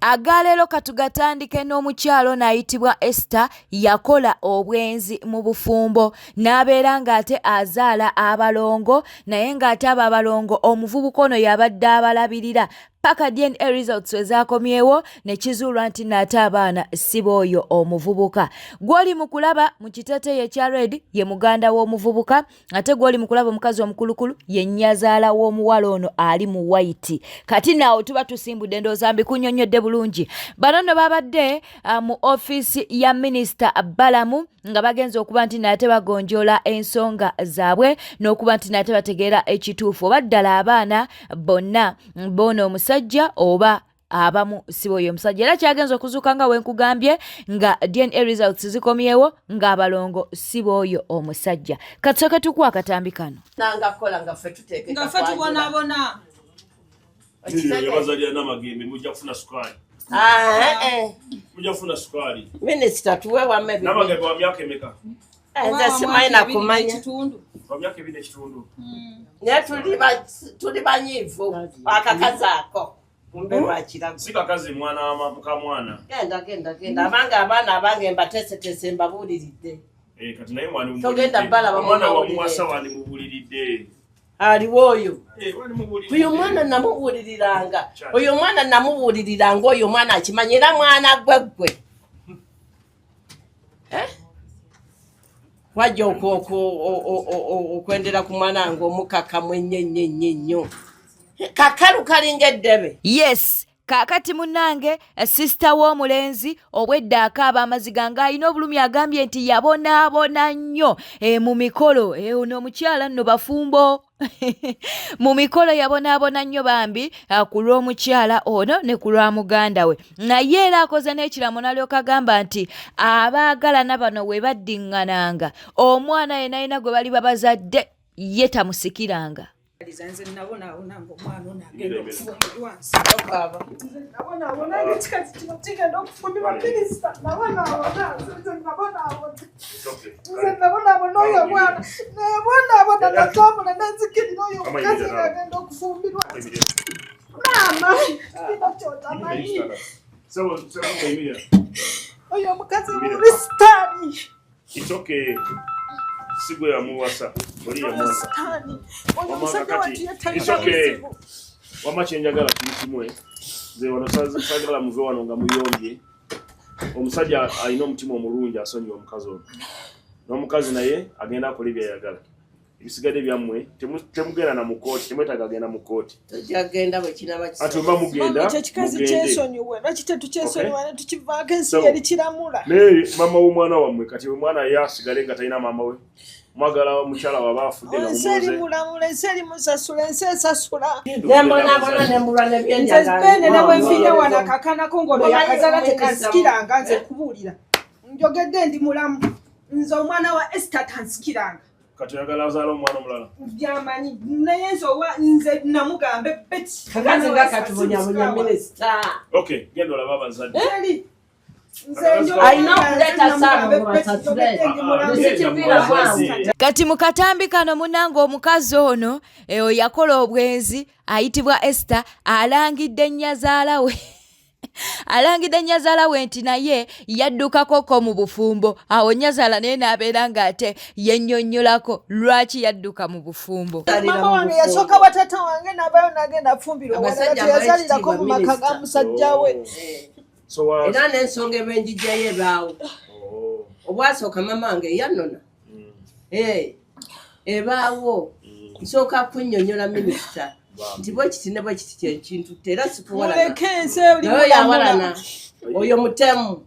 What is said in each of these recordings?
Agalero katugatandike n'omukyalo n'ayitibwa Esther yakola obwenzi mu bufumbo n'abeera ng'ate azaala abalongo naye ng'ate abo abalongo omuvubuka ono yabadde abalabirira paka dnaresults ezaakomyewo ne kizuulwa nti n'ate abaana si b'oyo omuvubuka. Gw'oli mu kulaba mu kiteeteeyi ekya red ye muganda w'omuvubuka ate gw'oli mu kulaba omukazi omukulukulu ye nnyazaala w'omuwala ono ali mu white. Kati naawo tuba tusimbudde ndowooza mbikunnyonnyodde bulungi. Bano nno babadde mu ofiisi ya minisita Balamu nga bagenza okuba nti nate bagonjoola ensonga zaabwe n'okuba nti nate bategeera ekituufu oba ddala abaana bonna b'ono omusajja oba abamu sibo oyo omusajja. Era kyagenza okuzuuka nga wenkugambye nga DNA results zikomyewo ng'abalongo sibo oyo omusajja. Katusooke tukuwa akatambi kano. Nangakola nga ffe tuteekeka nga ffe tubonaabona. Yabazalira n'amagembe mujja kufuna sukali. Mujja kufuna sukali. Minisita tuwe wame bibi. N'amagembe wa myaka emeka? Nze simanyi na kumanya. Wa myaka 2.5. Naye tuli banyiivu akakazi ako. Mbe lwakirago. Si kakazi mwana muka mwana. Genda. Abaana abange mbateeseteese mbabuuliridde. Kati naye mwana togenda bala omwana wa muwasa wani mubuuliridde. Aliwo oyo. Oyo mwana namubuuliriranga. Oyo mwana namubuuliriranga oyo mwana akimanyira mwana gwe. Wajja okwendera ku mwana ng'omukakamu ennyo. Kakalu kalinga eddebe. Yes. Kakati munange sister w'omulenzi obwedda akaaba amaziga ng'alina obulumi agambye nti yabonaabona nnyo mu mikolo n'omukyala nno bafumbo mu mikolo yabonaabona nnyo bambi ku lw'omukyala ono ne ku lwa muganda we. Naye era akoze n'ekiramu n'alyoka agamba nti abaagalana bano we baddiŋŋananga omwana ye nalina gwe bali babazadde ye tamusikiranga. Nze nabonaabona ng'omwana ono agenda okufumbirwa wansi. Nabonaabona ng'ekikazi kino kigenda okufumbirwa minisita. Nabonaabona oyo omwana. Nabonaabona natambula nenzikirira oyo omukazi ng'agenda okufumbirwa. Maama, kino kyotamanyi. Oyo omukazi mulisitaani. It's okay. Sigwe ya muwasa. Oli ya muwasa. It's okay. Wamache njagala kitimwe. Ze wanosagira muve wano nga muyombye. Omusajja alina omutima omulungi asonyiwa omukazi ono. N'omukazi naye agenda akola byayagala. Ebisigadde byammwe temugenda na mukooti, temwetaaga agenda mu kooti. Tojagenda bwe kinaba kisa. Atuma mugenda. Ekyo kikazi kyesonyiwe. Lwaki tetukyesonyiwa ne tukivaako ensi yeri kiramula. Ne mama w'omwana wammwe kati omwana ye asigale nga talina mama we. Mwagala omukyala waba afudde nga mumuze. Ensi eri mulamula, ensi eri musasula, ensi esasula. Nembonaabona nembulwa ne byenjagala. Nze bene ne bwenfiire wano kakanako ng'olwo yakazala tekansikiranga nze kubuulira. Njogedde ndi mulamu. Nze omwana wa Esther tansikiranga. Kati oyagala azaala omwana omulala. Byamanyi naye nze namugambe Betty. Kakazi nga katubonyabonya minisita. Okay, genda olaba abazadde. Alina okuleeta saamu lwasatule. Kati mu katambi kano munange omukazi ono yakola obwenzi ayitibwa Esther alangidde nnyazaala we. Alangidde nnyazaala we nti naye yaddukakoko mu bufumbo. Awo nnyazaala naye n'abeera ng'ate yennyonnyolako lwaki yadduka mu bufumbo. Mama wange yasooka wa taata wange n'abayo n'agenda afumbirwa wala teyazaalirako mu maka ga musajja we. Era n'ensonga ebenjijjayo ebaawo. Obwasooka mama wange yanona. Ebaawo nsooka kunnyonnyola minisita. Nti bwe kiti ne bwe kiti kyekintu era sikuwalana. Muleke ensi oli yawalana. Oyo mutemu.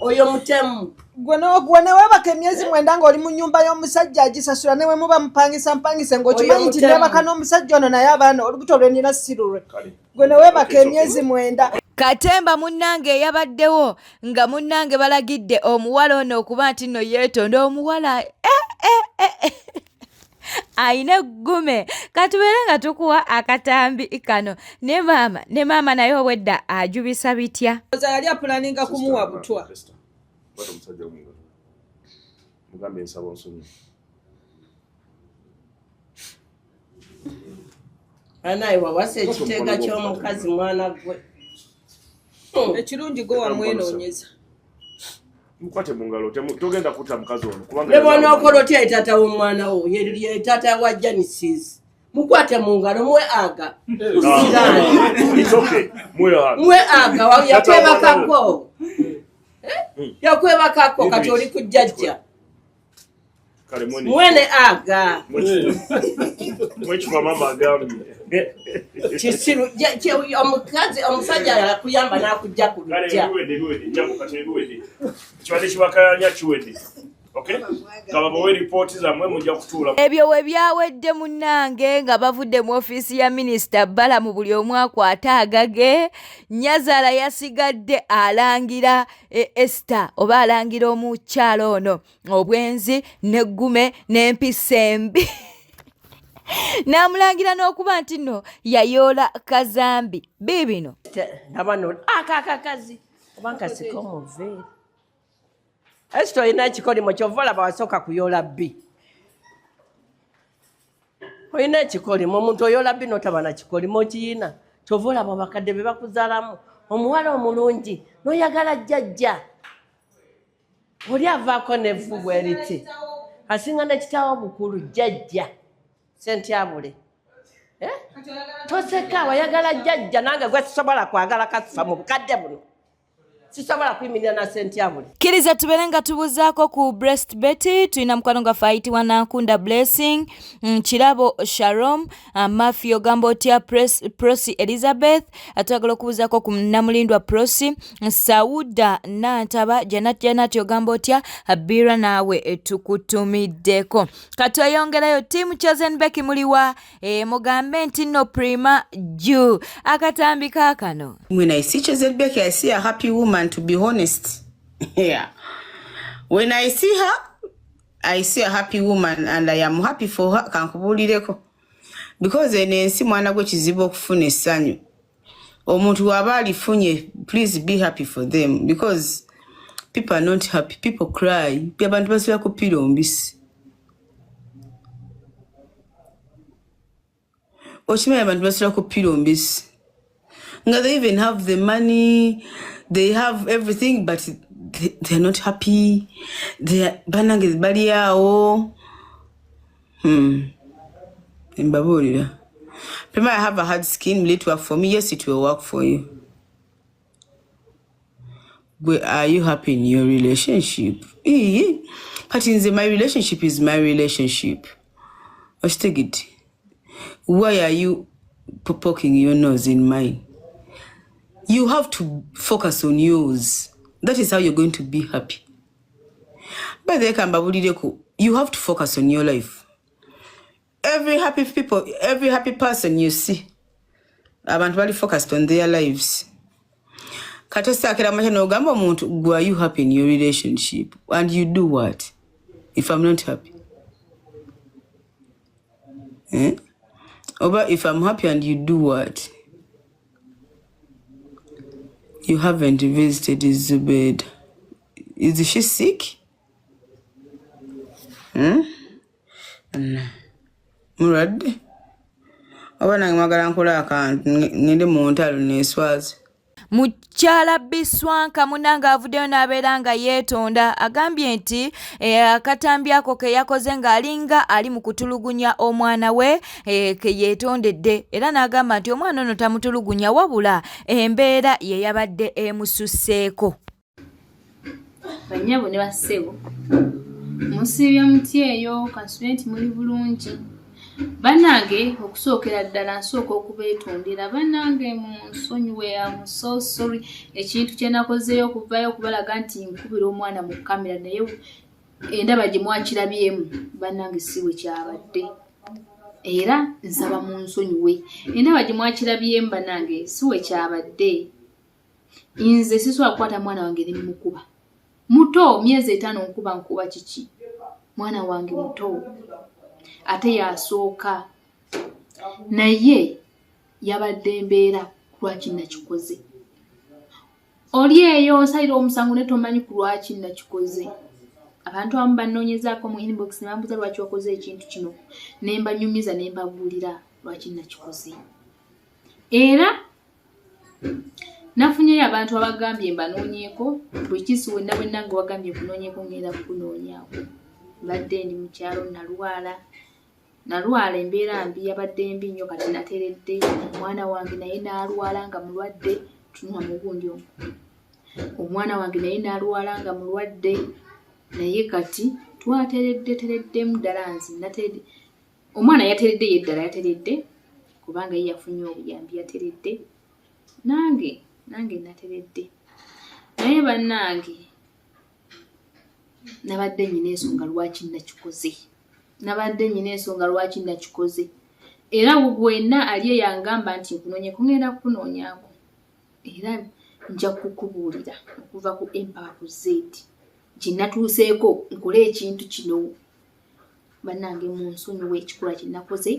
Oyo mutemu. Gwe neweebaka emyezi 9 ng'oli mu nnyumba y'omusajja agisasula ne we muba mpangise ng'okimanyi nti neebaka n'omusajja ono naye abaana olubuto lwe nina sirulwe. Gwe neweebaka emyezi 9. Katemba munnange yabaddewo nga munnange balagidde omuwala ono okuba nti nno yeetonda omuwala ayina eggume. Katubeere nga tukuwa akatambi kano ne maama naye obwedda ajubisa bitya. Yali apulaninga kumuwa butwa. Mugambe nsaba onsonyi. Anayi wawasa ekiteega ky'omukazi mwana gwe. Ekirungi go wamwenoonyeza. Mukwate mu ngalo togenda kutta mukazi ono kubanga ne bwana okolo tya etata w'omwana wo ye etata wa Genesis mukwate mu ngalo mwe aga it's okay mwe aga yakwebakako yakwebakako kati oli ku jjajja mwene aga mwekifa mama agambye kisiru omukazi omusajja yakuyamba n'akujja ku lujja kibadde kibakayanya kiwedde kaba bawe ripooti zammwe mujja kutuula ebyo we byawedde munnange nga bavudde mu ofiisi ya minisita Bala mu buli omu akwata agage. Nyazaala yasigadde alangira Esther oba alangira omukyalo ono Obwenzi n'eggume n'empisa embi n'amulangira n'okuba nti nno yayoola kazambi biibino nabano akakakazi obankasiko omuveeri Esther oyina ekikolimo kyova olaba wasooka kuyoola bbi oyina ekikolimo omuntu oyoola bbi n'otaba na kikolimo kiyina kyova olaba abakadde be bakuzaalamu omuwala omulungi n'oyagala jjajja oli avaako nevvu bweriti asinga nekitaawo bukulu jjajja Sentyabule toseka wayagala jjajja nange gwe sisobola kwagala kasifa mu bukadde buno sisobola kuyimirira na Sentyabule. Kukiriza tubeere nga tubuzaako ku breast Betty tulina mukwano nga fayitibwa Nankunda Blessing Kirabo Sharom Mafia ogamba otya Prosi Elizabeth atwagala okubuzaako ku Namulindwa Prosi Sauda Nantaba Janat ogamba otya Bira naawe tukutumiddeko katweyongerayo timu Chosen Becky muliwa mugambe nti no prima juu akatambi kaakano. When I see Chosen Becky, I see a happy woman, to be honest. Yeah. When I see her, I see a happy woman and I am happy for her. Kankubulireko. Because enensi mwana gwe kizibu okufuna essanyu. Omuntu waba alifunye, please be happy for them. Because people are not happy. People cry. Abantu basula kupira ombisi. Ochimanya abantu basula kupira ombisi. Now they even have the money, they have everything, but they're not happy. They're banang bali yao. Imbaburira. Prima, I have a hard skin. Will it work for me? Yes, it will work for you. Where are you happy in your relationship? But in my relationship is my relationship. Let's take it. Why are you poking your nose in mine? You have to focus on yours. That is how you're going to be happy. But you have to focus on your life. Every happy person you see, abantu bali focused on their lives. Katesa akira machano gamba omuntu, are you happy in your relationship? And you do what? If I'm not happy? Or if I'm happy and you do what? You haven't visited Zubed. Is she sick? Murad? Abana magala nkola akantu ngende mu ntalo neswazi. Mukyala Biswanka munanga avuddeyo n'abeera nga yeetonda agambye nti akatambi ako ke yakoze ng'alinga ali mu kutulugunya omwana we ke yeetondedde era n'agamba nti omwana ono tamutulugunya wabula embeera ye yabadde emususseeko. Bannyabo ne bassebo musiibya muti eyo constituency muli bulungi. Banange okusookera ddala nsooka okubeetondera banange mu nsonyiwe am so sorry ekintu kye nakozeeyo okuvayo okubalaga nti nkubira omwana mu kamera naye endaba gye mwakirabyemu banange si bwe kyabadde era nsaba mu nsonyiwe endaba gye mwakirabyemu banange si bwe kyabadde nze sisobola kukwata mwana wange ne mukuba muto myezi 5 nkuba kiki mwana wange muto ate yasooka naye yabadde mbeera lwaki nakikoze oli eyo nsayira omusango ne tomanyi ku lwaki nakikoze abantu abamu bannoonyezaako mu inbox ne bambuuza lwaki wakoze ekintu kino ne mbanyumiza ne mbabuulira lwaki nakikoze era nafunyeyo abantu abagambye mbanoonyeeko buli kisi wenna wenna nga wagambye kunoonyeeko ngenda kukunoonyaako mbadde ndi mu kyalo nalwala embeera mbi yabadde mbi nnyo kati nateredde omwana wange naye n'alwala nga mulwadde tunula mu gundi omwo omwana wange naye n'alwala nga mulwadde naye kati twatereddemu ddala nzi nateredde omwana yateredde ye ddala yateredde kubanga ye yafunye obuyambi yateredde nange nateredde naye bannange nabadde nyina ensonga lwaki nakikoze era gwenna ali eyangamba nti nkunoonyeeko ngenda kukunoonyaako era nja kukubuulira okuva ku empaka ku Z gye natuuseeko nkole ekintu kino bannange mu nsonyiwa ekikolwa kye nakoze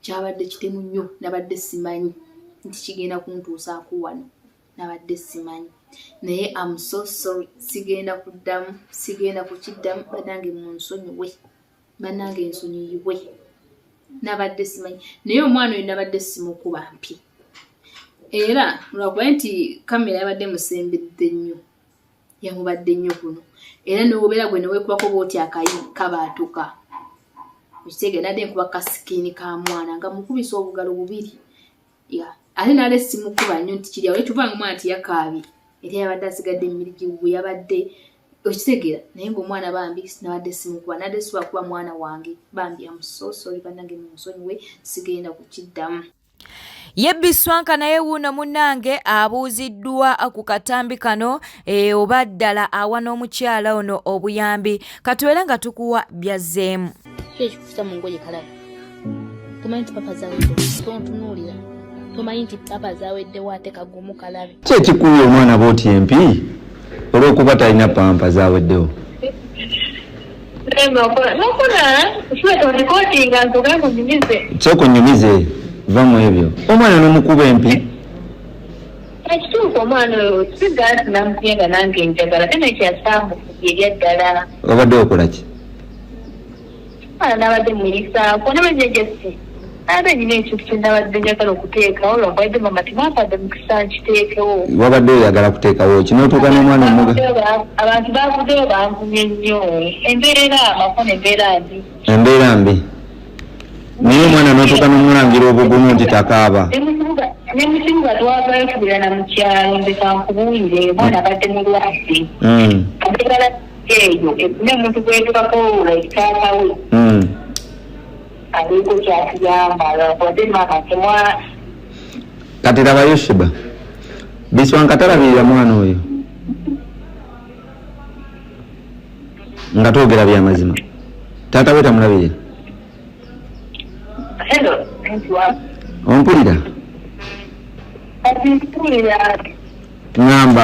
kyabadde kitemu nnyo nabadde simanyi nti kigenda kuntuusaako wano nabadde simanyi naye I'm so sorry sigenda kukiddamu bannange mu nsonyiwe bannange ensonyiwe nabadde simanyi naye omwana oyo nabadde simukuba mpi era lwakuba nti kamera yabadde musembedde nnyo yamubadde nnyo kuno era n'obeera gwe neweekubako bwoti akayi kabaatuka ekitegeera nadde nkuba kasikini ka mwana nga mukubisa obugalo bubiri ate nale simukuba nnyo nti kiri awo tuvanga omwana tiyakaabye era yabadde asigadde emirigiwe yabadde okitegeera naye ng'omwana bambi nabadde simukuba nadde sibakuba mwana wange bambi amusosoli bannange mu nsonyiwe sigenda kukiddamu. Yebbiswanka naye wuuno munnange abuuziddwa ku katambi kano oba ddala awa n'omukyala ono obuyambi katubeera nga tukuwa byazzeemu. Ekikufuta mu ngoye kalaba tomanyi nti papa zawedde tontunuulira tomanyi nti papa zawedde waate kagumu kalabe ki ekikuwa omwana bw'oti empi olw'okuba talina pampa zaweddewo sokunyumize va mu ebyo omwana n'omukuba empi ekituufu omwana oyo sigasi namukuyenga nange njagala te nekyasambukubye eryaddala wabadde okola ki omwana nabadde muyisaako nabajejesi nabe nyina ekintu kyenabadde njagala okuteekawo lwakwaidde mama timwampadde mukisa nkiteekewo wabadde oyagala kuteekawo ki n'otuuka n'omwana omuga abantu bavuddeyo banvumye nnyo embeera mbi naye omwana n'otuuka n'omulangira obugumu nti takaaba ne mukibuga twavayo tubirana mu kyalo nze kankubuulire omwana abadde mulwadde addagala eyo ne omuntu gwetukako ekitaakawe aliko kyatuyamba lwakwadde mama temwa kati labayo Sheba biswanka talabirira mwana oyo nga twogera byamazima taata we tamulabirira ompulira ngamba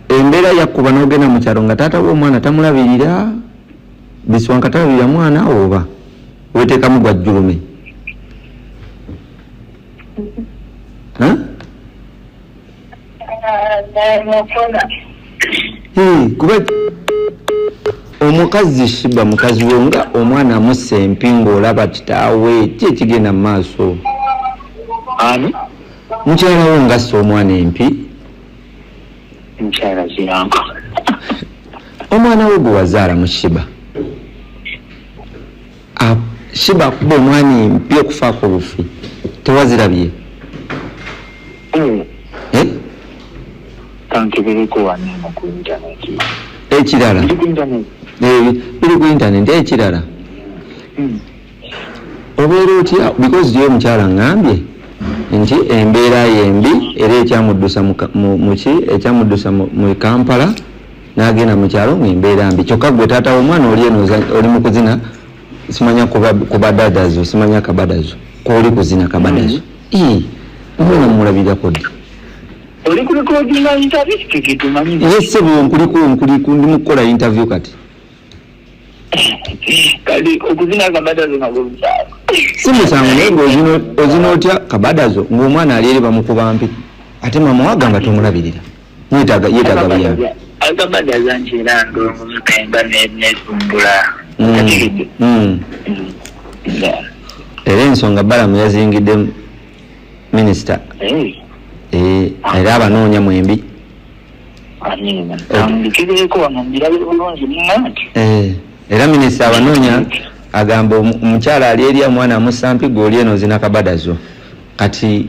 embeera yakkuba n'ogenda mu kyalo nga taata w'omwana tamulabirira biswanka talabirira mwana oba weteekamu gwa jjulume kuba omukazi Sheba mukazi we nga omwana amussa empi ng'olaba kitaawe ki ekigenda mu maaso ani mukyala wo ngassa omwana empi mukyala kirango omwana we gwe wazaala mu Sheba Sheba akuba omwana empi okufaako obufi tewazirabye tankibireko waneno ku intaneti ekirala biri ku intaneti ekirala obeera otya because yo omukyala ngambye nti embeera yembi era ekyamuddusa ekyamuddusa mu Kampala n'agenda mu kyalo ng'embeera mbi kyokka gwe taata w'omwana oli mu kuzina simanya kubadadazo simanya kabadazo kwoli kuzina kabadazo omwana mumulabirako ddi oli kulikodinga interview kitumanyi yese bwe nkuliku ndi mu kukola interview kati kali okuzina kabadazo nagwo mukyalo si musango naye ng'ozina otya kabadazo ng'omwana ali eri bamukuba mpi ate mama wagamba tomulabirira yeetaaga buyambi akabadaza nkyera ndongomukemba netumbula era ensonga balamu yazingidde minisita era abanoonya mwembi Amina. Ndikireko wanambira bulungi mmanti. Era minisita abanoonya agamba omukyala ali eri omwana amusampi goli eno zina kabadazo. Kati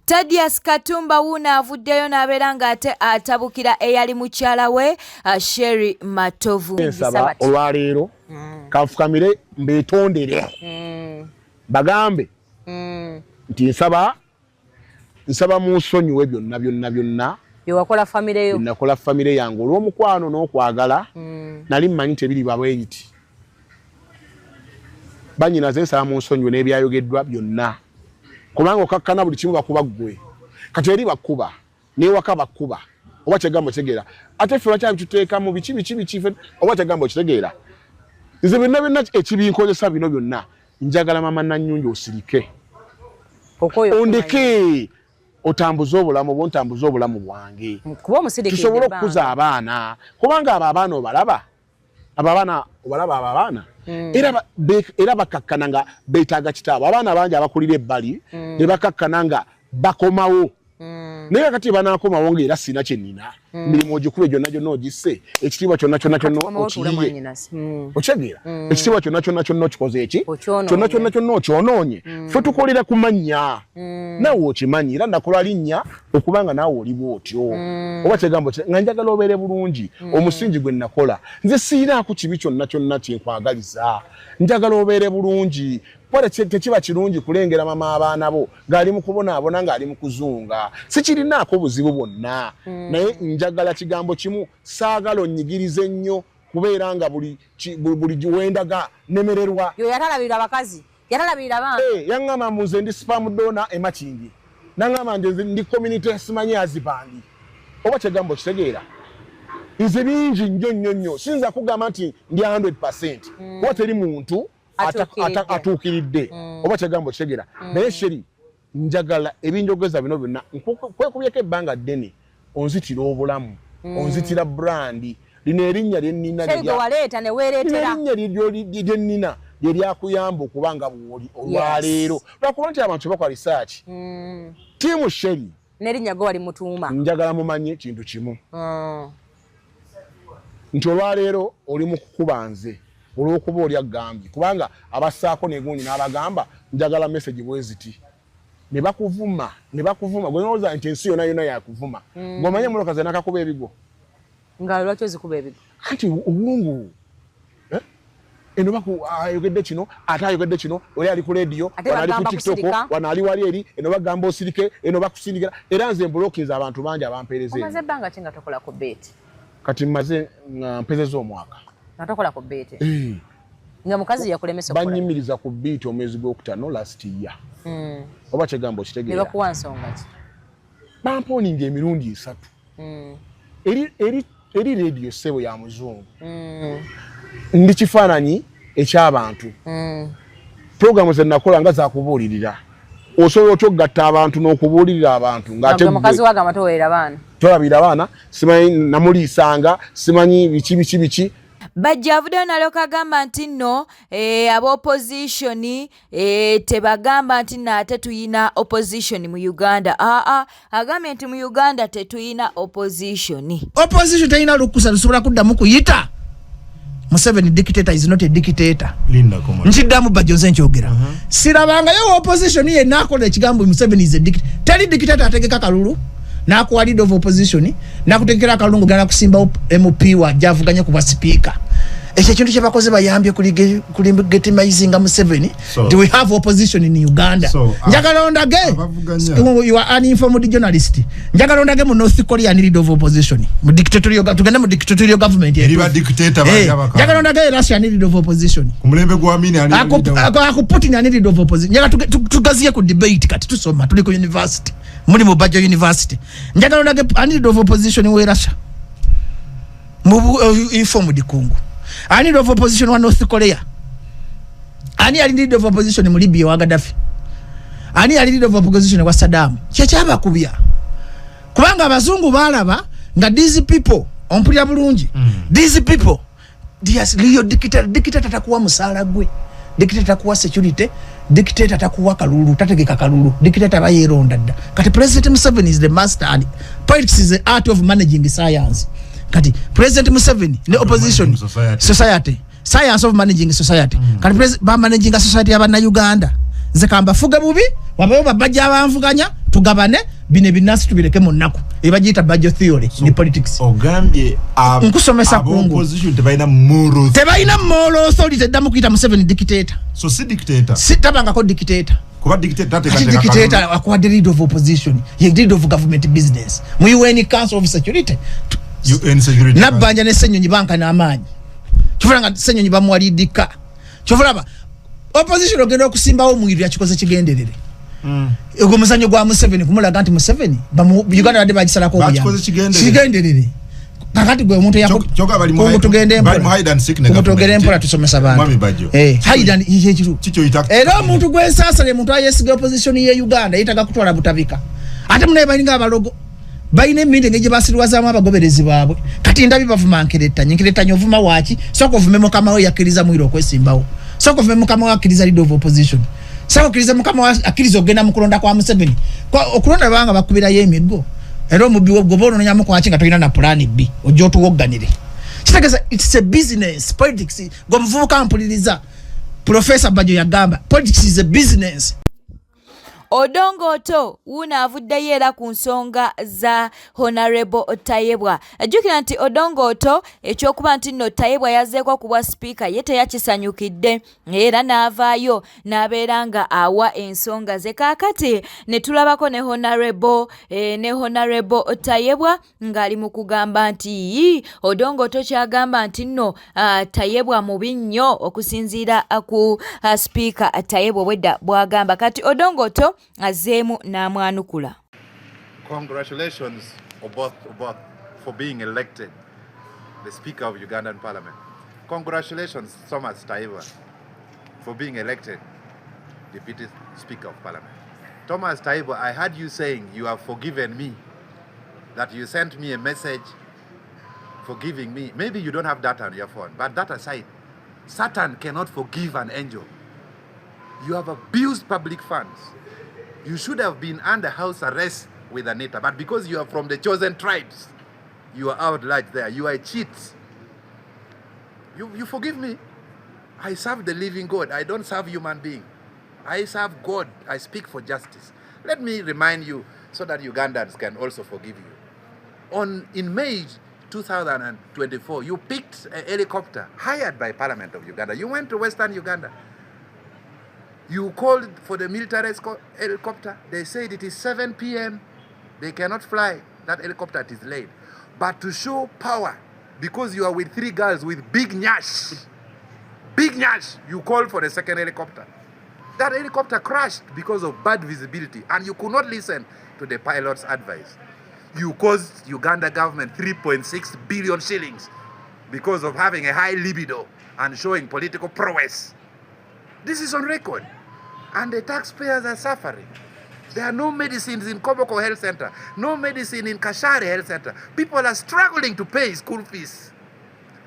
Tadias Katumba wuno avuddeyo n'abeera ng'ate atabukira eyali mukyala we Sherry Matovu. Nsaba olwaleero kanfukamire mbeetondere bagambe nti nsaba munsonyiwe byonna byewakola famire yo nakola famire yange olw'omukwano n'okwagala nali mmanyi tebiri babweyiti banyinaze nsaba munsonyiwe n'ebyayogeddwa byonna kubanga okakkana buli kimu bakuba ggwe kati eri bakuba n'ewaka bakuba oba kyegambo kitegeera ate ffe lwaki abituteeka mu biki oba kyegambo kitegeera nze byonna ekibinkozesa bino byonna njagala mama Nannyungi osirike ondeke otambuza obulamu bontambuza obulamu bwange tusobole okukuza abaana kubanga abo abaana obalaba era bakakkana nga beetaaga kitaabo abaana bangi abakulira ebbali ne bakakkana nga bakomawo naye kati banaakomawo ng'era sina kyennina mirimu ogikube gyonna ogisse ekitiibwa kyonna okiyiye okitegeera ekitiibwa kyonna okikoze eki kyonna okyonoonye ffe tukolera ku mannya naawe okimanyi era nakola linnya okubanga naawe oliwo otyo oba kyegambo nga njagala obeere bulungi omusingi gwe nakola nze siiraako kibi kyonna kyenkwagaliza njagala obeere bulungi Pole tekiba kirungi kulengera mama abaana bo gali mu kubonaabona ng'ali mu kuzunga sikirinaako buzibu bwonna naye njagala kigambo kimu saagala onnyigirize nnyo kubeera nga buli giwendaga nemererwa yo yatalabirira abakazi yatalabirira abaana yaŋŋamba muze ndi spam dona emakingi naŋŋamba nze ndi community simanyi azibandi oba kyegambo kitegeera nze bingi nnyo siyinza kugamba nti ndi 100% kuba teri muntu atuukiridde oba kyegambo kitegeera naye Sherry njagala ebinjogeza bino byonna kwekubyeko ebbanga ddene onzitira obulamu onzitira brandi lino erinnya lyennina lyennina lyeryakuyamba okubanga bwoli olwaleero lwakuba nti abantu bakola research tiimu Sherry nerinnya gwe wali mutuuma njagala mumanye kintu kimu nti olwaleero oli mu kukuba nze olw'okuba oli agambye kubanga abassaako negundi n'abagamba njagala message bweziti ne bakuvuma gwe nolowooza nti ensi yonna yakuvuma ng'omanye muloka ze nakakuba ebigo nga lwaki ozikuba ebigo kati obulungu eno ayogedde kino ate ayogedde kino oli ali ku rediyo wano ali ku tiktok wano ali wali eri eno bagamba osirike eno bakusindikira era nze mbulookinze abantu bangi abampeereza omaze ebbanga ki nga tokola ku beeti kati mmaze nga mpezeza omwaka natokola ku beeti nga mukazi yakulemesa okukola banyimiriza ku beeti omwezi gw'okutaano last year oba kyegambo kitegeera ne bakuwa nsonga ki bampooninga emirundi 3 eri rediyo ssebo ya muzungu ndi kifaananyi eky'abantu programu ze nakola nga zakubuulirira osobola okyogatta abantu n'okubuulirira abantu ng'ate mukazi wagamba toweerera abaana tolabira abaana simanyi namuliisanga simanyi biki Bajjo avuddeyo nalyoka agamba nti nno ab'opposition tebagamba nti nate tuyina opposition mu Uganda. Agambye nti mu Uganda tetuyina opposition teyina lukusa lusobola kuddamu kuyita Museveni dictator is not a dictator. Nchiddamu Bajjo nze nkyogera. Sirabangayo opposition yenna akola ekigambo Museveni is a dictator. Teri dictator ategeka kalulu nakuwa leader of opposition nakutegekera kalungu gana kusimba MP wa javuganya kuba speaker. Ekyo kintu kye bakoze bayambye kuli getimizing Museveni. Do we have opposition in Uganda? Njagala ondage. You are an informed journalist. Njagala ondage mu North Korea ni leader of opposition. Mu dictatorial tugenda mu dictatorial government. Eriba dictator bajaba. Njagala ondage Russia ni leader of opposition. Kumulembe gwamini ani leader. Ako Putin ani leader of opposition. Njagala tugaziye ku debate kati tusoma tuli ku university. Muri mu Bajjo University. Njagala ondage ani leader of opposition we Russia. Mu informed kungu. I need of opposition wa North Korea. Ani ali leader of opposition mu Libya wa Gaddafi. Ani ali leader of opposition wa Saddam. Kyechaba kubya. Kubanga abazungu balaba nga these people ompulira bulungi. These people Leo dictator atakuwa musala gwe. Dictator atakuwa security. Dictator atakuwa kalulu. Tategeka kalulu. Dictator bayeronda dda. Kati President Museveni is the master. Politics is the art of managing science. kati President Museveni ne opposition society science of managing society kati ba managing society y'abana Uganda nze kamba fuga bubi wabayo babajja abanvuganya tugabane bine binasi tubireke mu nnaku ebagiyita Bajjo theory ni politics ogambye nkusomesa kungu opposition tebaina moral authority damu kuita Museveni dictator so si dictator sitabanga ko dictator kuba dictator dictator akwa the lead of opposition ye lead of government business mu UN Council of Security UN security nabanja ne Ssenyonyi banka na amanyi kifulanga Ssenyonyi bamwalidika kifulaba opposition ogenda okusimbawo mwiri yakikoze kigenderere ego muzanyo gwa Museveni kumulaga nti Museveni Uganda bade bagisalako obuyambi kigenderere kakati gwe omuntu yakoga bali mu tugende mu hide and seek ne tugende empora tusomesa bantu mami Bajjo hide and kichiru kicho itaka era omuntu gwe sasale muntu ayesiga opposition ye Uganda yitaga kutwala butabika ate mune balinga abalogo bayine minde ngeje basirwazamu abagoberezi babwe kati ndabi bavumankereta nyinkereta nyovuma wachi soko vumemo kama we yakiriza mwiro okwesimbawo soko vumemo kama we yakiriza lead of opposition sako kiriza mukama wa akirizo genda mukulonda kwa Museveni kwa okulonda banga bakubira yemigo ero mubiwo gobono nyamu kwa chinga toina na plan B ojo tuwoganire kitegeza it's a business politics go mvuka mpuliriza Professor Bajjo yagamba politics is a business. Odongoto unaavuddeyo era ku nsonga za Honorable Tayebwa. Ajjukira nti Odongoto ekyokuba nti nno Tayebwa yazzeeko ku bwa speaker ye teyakisanyukidde era n'avaayo n'abeera nga awa ensonga ze. Kaakati ne tulabako ne Honorable Tayebwa ng'ali mu kugamba nti Odongoto kyagamba nti nno Tayebwa mubi nnyo okusinziira ku speaker Tayebwa wedda bw'agamba. Kati Odongoto azemu namwanukula. Congratulations both for being elected the Speaker of Ugandan Parliament. Congratulations Thomas Tayebwa for being elected Deputy Speaker of Parliament. Thomas Tayebwa, I heard you saying you have forgiven me, that you sent me a message forgiving me. Maybe you don't have that on your phone, but that aside, Satan cannot forgive an angel. You have abused public funds. You should have been under house arrest with Anita, but because you are from the chosen tribes, you are out large there. You are a cheat. You forgive me. I serve the living God. I don't serve human being. I serve God. I speak for justice. Let me remind you so that Ugandans can also forgive you. In May 2024, you picked a helicopter hired by Parliament of Uganda. You went to Western Uganda. You called for the military helicopter. They said it is 7 p.m. They cannot fly. That helicopter is late. But to show power, because you are with 3 girls with big nyash, you called for the second helicopter. That helicopter crashed because of bad visibility, and you could not listen to the pilot's advice. You caused Uganda government 3.6 billion shillings because of having a high libido and showing political prowess. This is on record. And the taxpayers are suffering. There are no medicines in Koboko Health Center, no medicine in Kashari Health Center. People are struggling to pay school fees.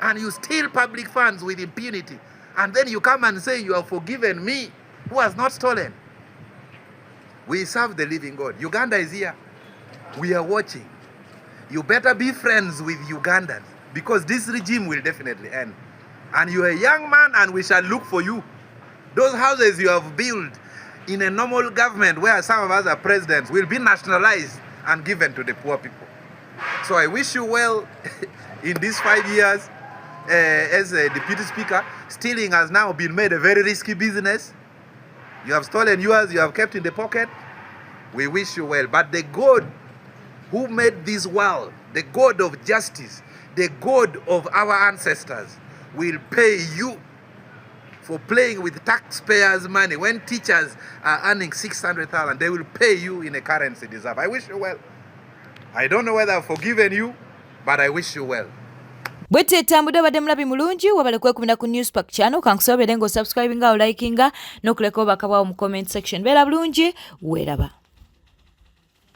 And you steal public funds with impunity. And then you come and say you have forgiven me, who has not stolen. We serve the living God. Uganda is here. We are watching. You better be friends with Ugandans, because this regime will definitely end. And you are a young man, and we shall look for you. Those houses you have built in a normal government where some of us are presidents will be nationalized and given to the poor people. So I wish you well in these 5 years as a deputy speaker. Stealing has now been made a very risky business. You have stolen yours, you have kept in the pocket. We wish you well. But the God who made this world, the God of justice, the God of our ancestors, will pay you for playing with taxpayers' money. When teachers are earning 600,000, they will pay you in a currency deserve. I wish you well. I don't know whether I've forgiven you, but I wish you well. Bwete tambuda bade mulabi mulungi wabale kwekumina ku Newspack channel kankusobere ngo subscribinga o likinga no kuleka obakabwa mu comment section. Bera bulungi weraba.